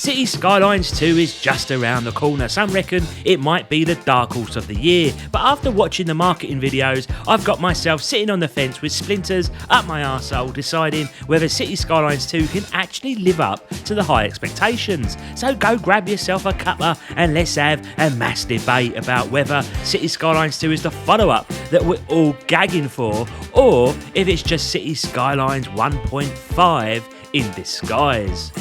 City Skylines 2 is just around the corner. Some reckon it might be the dark horse of the year, but after watching the marketing videos, I've got myself sitting on the fence with splinters up my arsehole deciding whether City Skylines 2 can actually live up to the high expectations. So go grab yourself a cuppa and let's have a mass debate about whether City Skylines 2 is the follow-up that we're all gagging for, or if it's just City Skylines 1.5 in disguise.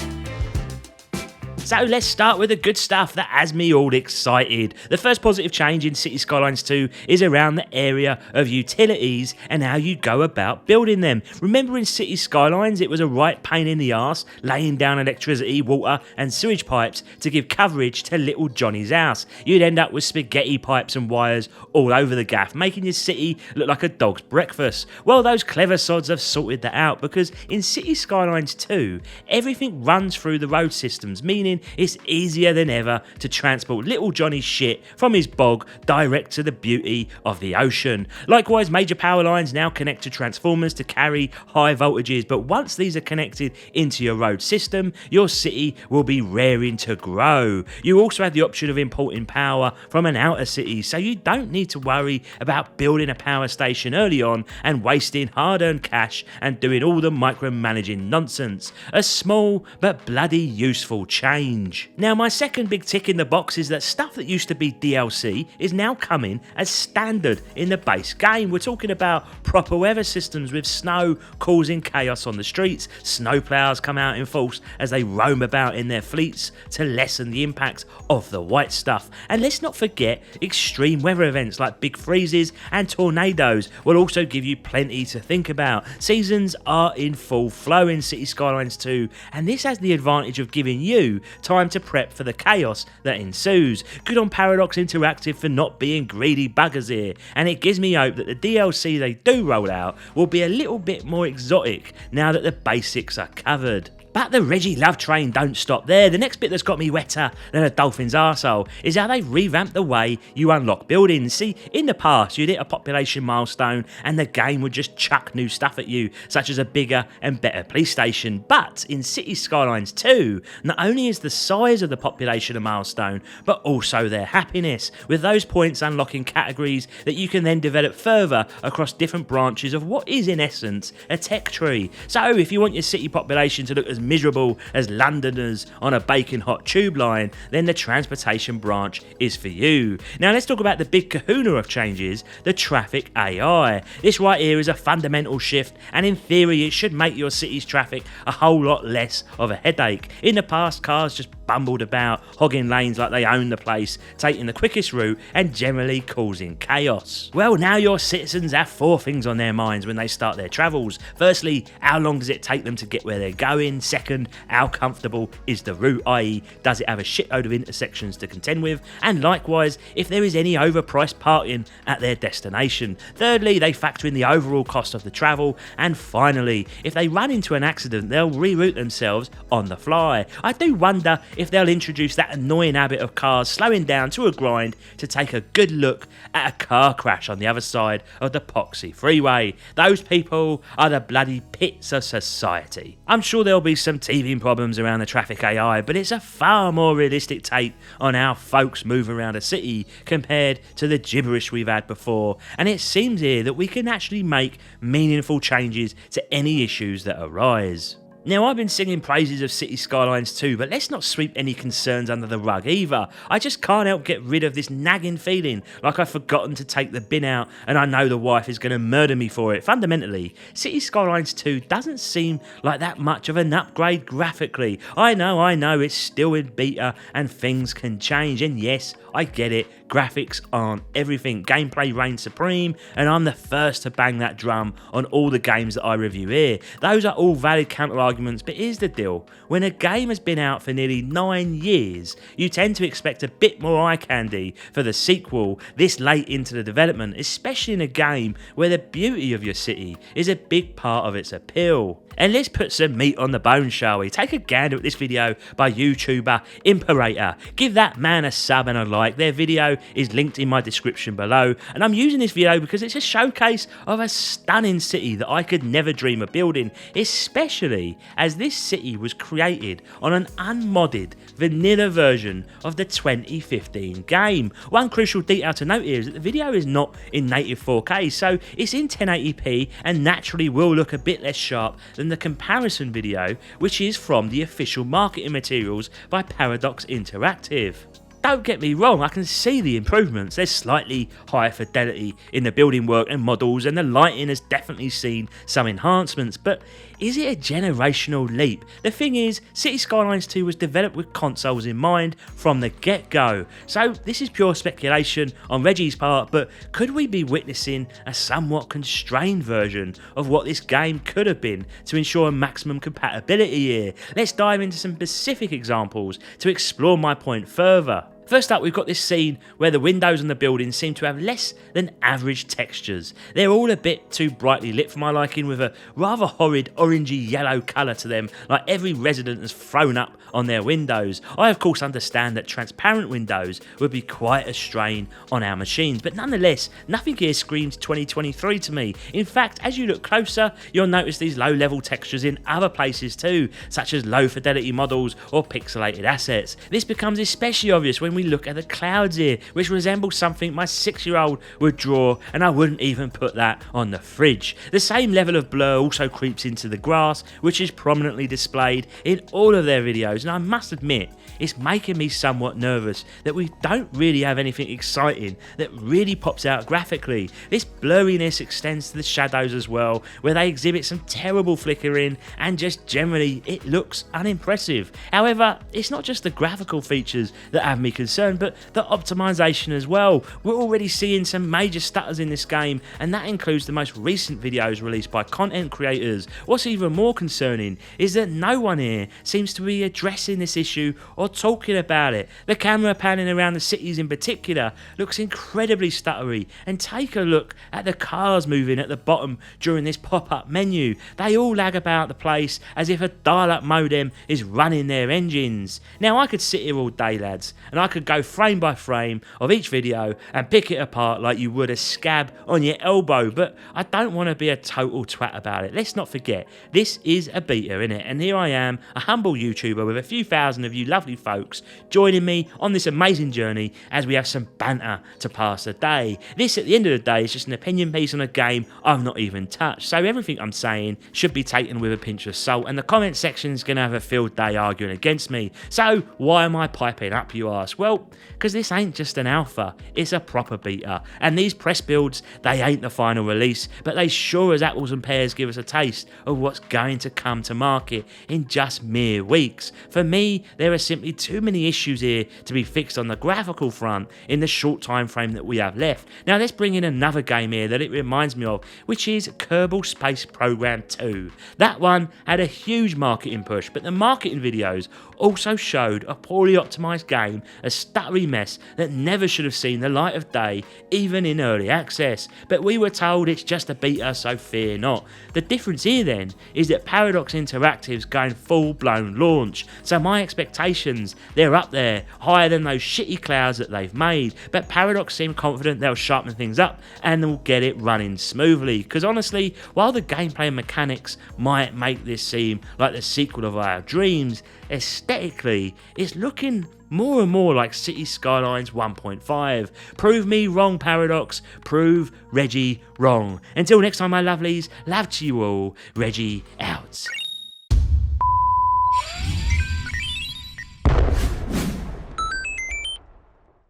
So let's start with the good stuff that has me all excited. The first positive change in City Skylines 2 is around the area of utilities and how you go about building them. Remember in City Skylines it was a right pain in the arse laying down electricity, water and sewage pipes to give coverage to little Johnny's house. You'd end up with spaghetti pipes and wires all over the gaff, making your city look like a dog's breakfast. Well, those clever sods have sorted that out, because in City Skylines 2 everything runs through the road systems, meaning it's easier than ever to transport little Johnny's shit from his bog direct to the beauty of the ocean. Likewise, major power lines now connect to transformers to carry high voltages, but once these are connected into your road system, your city will be raring to grow. You also have the option of importing power from an outer city, so you don't need to worry about building a power station early on and wasting hard-earned cash and doing all the micromanaging nonsense. A small but bloody useful change. Now, my second big tick in the box is that stuff that used to be DLC is now coming as standard in the base game. We're talking about proper weather systems with snow causing chaos on the streets. Snowplows come out in force as they roam about in their fleets to lessen the impact of the white stuff. And let's not forget extreme weather events like big freezes and tornadoes will also give you plenty to think about. Seasons are in full flow in City Skylines 2, and this has the advantage of giving you time to prep for the chaos that ensues. Good on Paradox Interactive for not being greedy buggers here, and it gives me hope that the DLC they do roll out will be a little bit more exotic now that the basics are covered. But the Reggie love train don't stop there. The next bit that's got me wetter than a dolphin's arsehole is how they've revamped the way you unlock buildings. See, in the past you'd hit a population milestone and the game would just chuck new stuff at you, such as a bigger and better police station. But in City Skylines 2, not only is the size of the population a milestone, but also their happiness, with those points unlocking categories that you can then develop further across different branches of what is in essence a tech tree. So if you want your city population to look as miserable as Londoners on a baking hot tube line, then the transportation branch is for you. Now let's talk about the big kahuna of changes, the traffic AI. This right here is a fundamental shift, and in theory it should make your city's traffic a whole lot less of a headache. In the past, cars just bumbled about, hogging lanes like they own the place, taking the quickest route and generally causing chaos. Well, now your citizens have four things on their minds when they start their travels. Firstly, how long does it take them to get where they're going? Second, how comfortable is the route, i.e. does it have a shitload of intersections to contend with? And likewise, if there is any overpriced parking at their destination. Thirdly, they factor in the overall cost of the travel. And finally, if they run into an accident, they'll reroute themselves on the fly. I do wonder if they'll introduce that annoying habit of cars slowing down to a grind to take a good look at a car crash on the other side of the Poxy freeway. Those people are the bloody pits of society. I'm sure there'll be some teething problems around the traffic AI, but it's a far more realistic take on how folks move around a city compared to the gibberish we've had before, and it seems here that we can actually make meaningful changes to any issues that arise. Now, I've been singing praises of City Skylines 2, but let's not sweep any concerns under the rug either. I just can't help get rid of this nagging feeling like I've forgotten to take the bin out and I know the wife is going to murder me for it. Fundamentally, City Skylines 2 doesn't seem like that much of an upgrade graphically. I know, it's still in beta and things can change, and yes, I get it, graphics aren't everything. Gameplay reigns supreme, and I'm the first to bang that drum on all the games that I review here. Those are all valid counter-arguments, but here's the deal. When a game has been out for nearly 9 years, you tend to expect a bit more eye candy for the sequel this late into the development, especially in a game where the beauty of your city is a big part of its appeal. And let's put some meat on the bone, shall we? Take a gander at this video by YouTuber Imperator. Give that man a sub and a like. Their video is linked in my description below, and I'm using this video because it's a showcase of a stunning city that I could never dream of building, especially as this city was created on an unmodded vanilla version of the 2015 game. One crucial detail to note here is that the video is not in native 4K, so it's in 1080p and naturally will look a bit less sharp than the comparison video, which is from the official marketing materials by Paradox Interactive. Don't get me wrong, I can see the improvements. There's slightly higher fidelity in the building work and models, and the lighting has definitely seen some enhancements, but is it a generational leap? The thing is, City Skylines 2 was developed with consoles in mind from the get-go, so this is pure speculation on Reggie's part, but could we be witnessing a somewhat constrained version of what this game could have been to ensure maximum compatibility here? Let's dive into some specific examples to explore my point further. First up, we've got this scene where the windows on the building seem to have less than average textures. They're all a bit too brightly lit for my liking, with a rather horrid orangey yellow colour to them, like every resident has thrown up on their windows. I of course understand that transparent windows would be quite a strain on our machines, but nonetheless, nothing here screams 2023 to me. In fact, as you look closer, you'll notice these low level textures in other places too, such as low fidelity models or pixelated assets. This becomes especially obvious when we look at the clouds here, which resemble something my 6-year-old would draw, and I wouldn't even put that on the fridge. The same level of blur also creeps into the grass, which is prominently displayed in all of their videos, and I must admit, it's making me somewhat nervous that we don't really have anything exciting that really pops out graphically. This blurriness extends to the shadows as well, where they exhibit some terrible flickering, and just generally it looks unimpressive. However, it's not just the graphical features that have me concerned, but the optimization as well. We're already seeing some major stutters in this game, and that includes the most recent videos released by content creators. What's even more concerning is that no one here seems to be addressing this issue or talking about it. The camera panning around the cities in particular looks incredibly stuttery, and take a look at the cars moving at the bottom during this pop-up menu. They all lag about the place as if a dial-up modem is running their engines. Now, I could sit here all day, lads, and I could go frame by frame of each video and pick it apart like you would a scab on your elbow, but I don't want to be a total twat about it. Let's not forget, this is a beta, innit? And here I am, a humble YouTuber with a few thousand of you lovely folks joining me on this amazing journey as we have some banter to pass the day. This, at the end of the day, is just an opinion piece on a game I've not even touched, so everything I'm saying should be taken with a pinch of salt, and the comment section is going to have a field day arguing against me. So why am I piping up, you ask? Well, because this ain't just an alpha, it's a proper beta, and these press builds, they ain't the final release, but they sure as apples and pears give us a taste of what's going to come to market in just mere weeks. For me, there are simply too many issues here to be fixed on the graphical front in the short time frame that we have left. Now let's bring in another game here that it reminds me of, which is Kerbal Space Program 2. That one had a huge marketing push, but the marketing videos also showed a poorly optimized game, a stuttery mess that never should have seen the light of day, even in early access. But we were told it's just a beta, so fear not. The difference here then is that Paradox Interactive's going full-blown launch, so my expectations, they're up there, higher than those shitty clouds that they've made, but Paradox seem confident they'll sharpen things up and they'll get it running smoothly, because honestly, while the gameplay mechanics might make this seem like the sequel of our dreams, aesthetically, it's looking more and more like City Skylines 1.5. Prove me wrong, Paradox. Prove Reggie wrong. Until next time, my lovelies, love to you all. Reggie out.